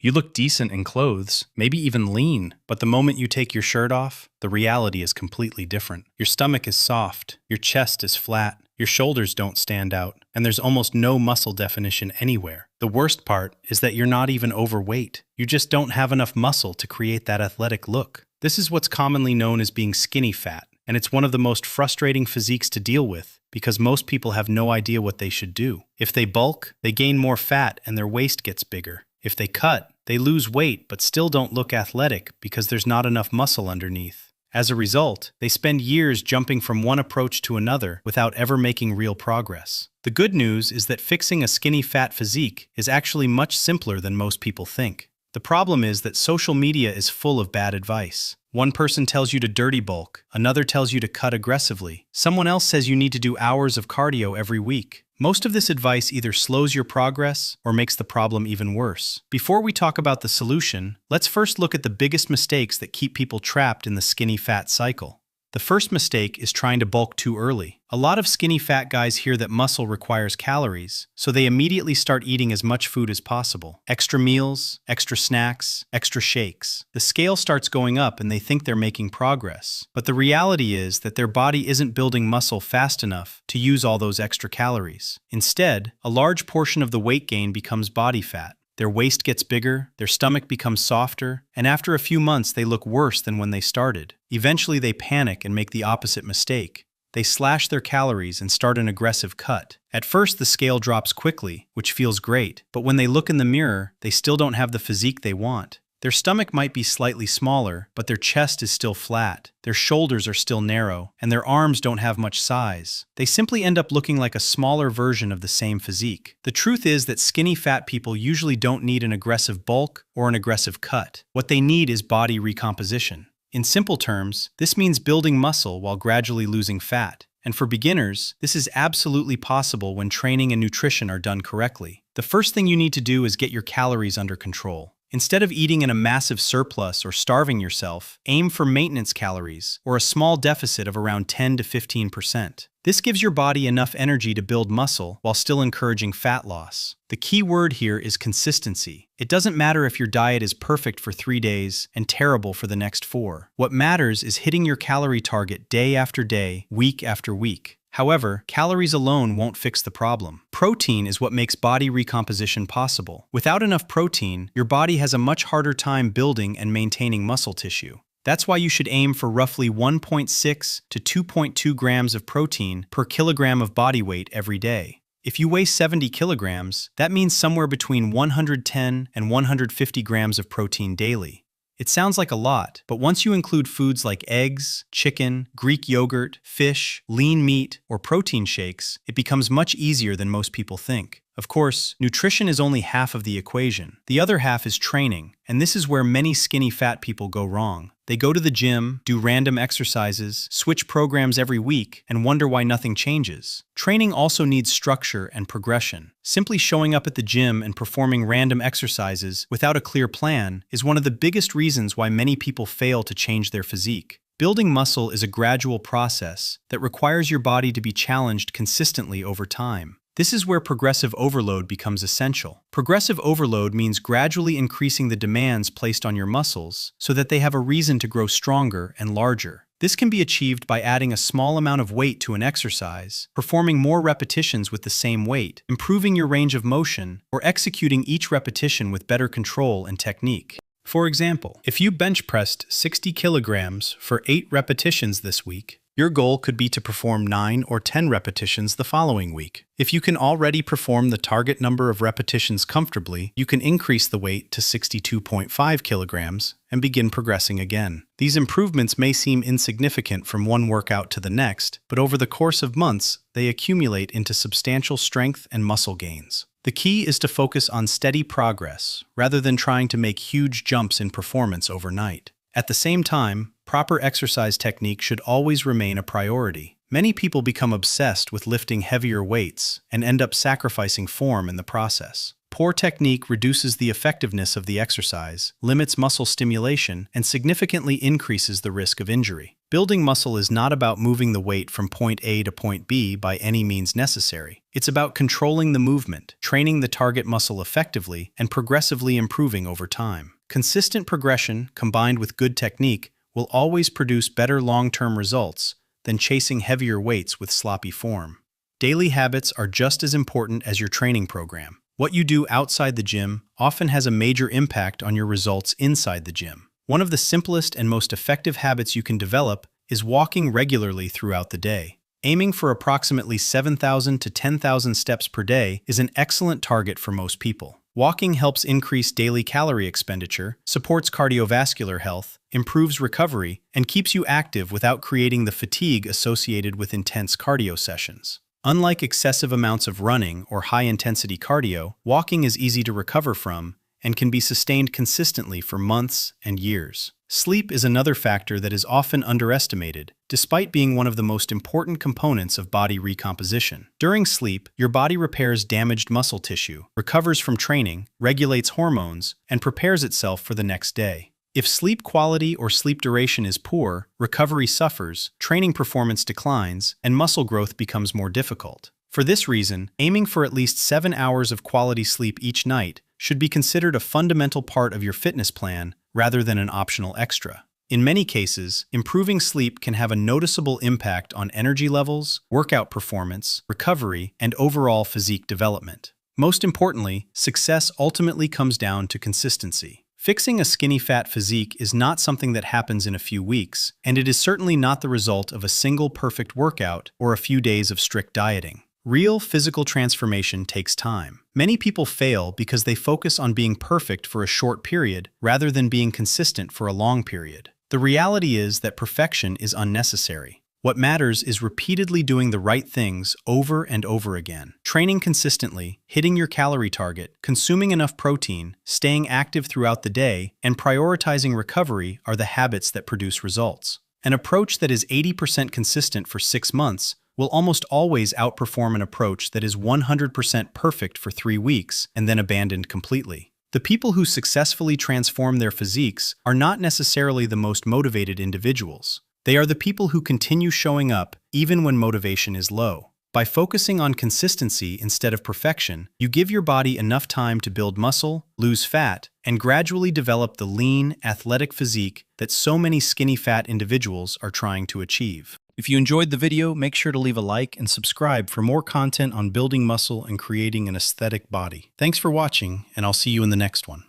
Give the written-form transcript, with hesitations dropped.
You look decent in clothes, maybe even lean, but the moment you take your shirt off, the reality is completely different. Your stomach is soft, your chest is flat, your shoulders don't stand out, and there's almost no muscle definition anywhere. The worst part is that you're not even overweight. You just don't have enough muscle to create that athletic look. This is what's commonly known as being skinny fat, and it's one of the most frustrating physiques to deal with because most people have no idea what they should do. If they bulk, they gain more fat and their waist gets bigger. If they cut, they lose weight but still don't look athletic because there's not enough muscle underneath. As a result, they spend years jumping from one approach to another without ever making real progress. The good news is that fixing a skinny fat physique is actually much simpler than most people think. The problem is that social media is full of bad advice. One person tells you to dirty bulk, another tells you to cut aggressively, someone else says you need to do hours of cardio every week. Most of this advice either slows your progress or makes the problem even worse. Before we talk about the solution, let's first look at the biggest mistakes that keep people trapped in the skinny fat cycle. The first mistake is trying to bulk too early. A lot of skinny fat guys hear that muscle requires calories, so they immediately start eating as much food as possible. Extra meals, extra snacks, extra shakes. The scale starts going up and they think they're making progress. But the reality is that their body isn't building muscle fast enough to use all those extra calories. Instead, a large portion of the weight gain becomes body fat. Their waist gets bigger, their stomach becomes softer, and after a few months they look worse than when they started. Eventually they panic and make the opposite mistake. They slash their calories and start an aggressive cut. At first the scale drops quickly, which feels great, but when they look in the mirror, they still don't have the physique they want. Their stomach might be slightly smaller, but their chest is still flat, their shoulders are still narrow, and their arms don't have much size. They simply end up looking like a smaller version of the same physique. The truth is that skinny fat people usually don't need an aggressive bulk or an aggressive cut. What they need is body recomposition. In simple terms, this means building muscle while gradually losing fat. And for beginners, this is absolutely possible when training and nutrition are done correctly. The first thing you need to do is get your calories under control. Instead of eating in a massive surplus or starving yourself, aim for maintenance calories or a small deficit of around 10 to 15%. This gives your body enough energy to build muscle while still encouraging fat loss. The key word here is consistency. It doesn't matter if your diet is perfect for 3 days and terrible for the next 4. What matters is hitting your calorie target day after day, week after week. However, calories alone won't fix the problem. Protein is what makes body recomposition possible. Without enough protein, your body has a much harder time building and maintaining muscle tissue. That's why you should aim for roughly 1.6 to 2.2 grams of protein per kilogram of body weight every day. If you weigh 70 kilograms, that means somewhere between 110 and 150 grams of protein daily. It sounds like a lot, but once you include foods like eggs, chicken, Greek yogurt, fish, lean meat, or protein shakes, it becomes much easier than most people think. Of course, nutrition is only half of the equation. The other half is training, and this is where many skinny fat people go wrong. They go to the gym, do random exercises, switch programs every week, and wonder why nothing changes. Training also needs structure and progression. Simply showing up at the gym and performing random exercises without a clear plan is one of the biggest reasons why many people fail to change their physique. Building muscle is a gradual process that requires your body to be challenged consistently over time. This is where progressive overload becomes essential. Progressive overload means gradually increasing the demands placed on your muscles so that they have a reason to grow stronger and larger. This can be achieved by adding a small amount of weight to an exercise, performing more repetitions with the same weight, improving your range of motion, or executing each repetition with better control and technique. For example, if you bench pressed 60 kilograms for 8 repetitions this week, your goal could be to perform 9 or 10 repetitions the following week. If you can already perform the target number of repetitions comfortably, you can increase the weight to 62.5 kilograms and begin progressing again. These improvements may seem insignificant from one workout to the next, but over the course of months, they accumulate into substantial strength and muscle gains. The key is to focus on steady progress rather than trying to make huge jumps in performance overnight. At the same time, proper exercise technique should always remain a priority. Many people become obsessed with lifting heavier weights and end up sacrificing form in the process. Poor technique reduces the effectiveness of the exercise, limits muscle stimulation, and significantly increases the risk of injury. Building muscle is not about moving the weight from point A to point B by any means necessary. It's about controlling the movement, training the target muscle effectively, and progressively improving over time. Consistent progression, combined with good technique, will always produce better long-term results than chasing heavier weights with sloppy form. Daily habits are just as important as your training program. What you do outside the gym often has a major impact on your results inside the gym. One of the simplest and most effective habits you can develop is walking regularly throughout the day. Aiming for approximately 7,000 to 10,000 steps per day is an excellent target for most people. Walking helps increase daily calorie expenditure, supports cardiovascular health, improves recovery, and keeps you active without creating the fatigue associated with intense cardio sessions. Unlike excessive amounts of running or high-intensity cardio, walking is easy to recover from and can be sustained consistently for months and years. Sleep is another factor that is often underestimated, despite being one of the most important components of body recomposition. During sleep, your body repairs damaged muscle tissue, recovers from training, regulates hormones, and prepares itself for the next day. If sleep quality or sleep duration is poor, recovery suffers, training performance declines, and muscle growth becomes more difficult. For this reason, aiming for at least 7 hours of quality sleep each night should be considered a fundamental part of your fitness plan rather than an optional extra. In many cases, improving sleep can have a noticeable impact on energy levels, workout performance, recovery, and overall physique development. Most importantly, success ultimately comes down to consistency. Fixing a skinny fat physique is not something that happens in a few weeks, and it is certainly not the result of a single perfect workout or a few days of strict dieting. Real physical transformation takes time. Many people fail because they focus on being perfect for a short period rather than being consistent for a long period. The reality is that perfection is unnecessary. What matters is repeatedly doing the right things over and over again. Training consistently, hitting your calorie target, consuming enough protein, staying active throughout the day, and prioritizing recovery are the habits that produce results. An approach that is 80% consistent for 6 months will almost always outperform an approach that is 100% perfect for 3 weeks and then abandoned completely. The people who successfully transform their physiques are not necessarily the most motivated individuals. They are the people who continue showing up even when motivation is low. By focusing on consistency instead of perfection, you give your body enough time to build muscle, lose fat, and gradually develop the lean, athletic physique that so many skinny fat individuals are trying to achieve. If you enjoyed the video, make sure to leave a like and subscribe for more content on building muscle and creating an aesthetic body. Thanks for watching, and I'll see you in the next one.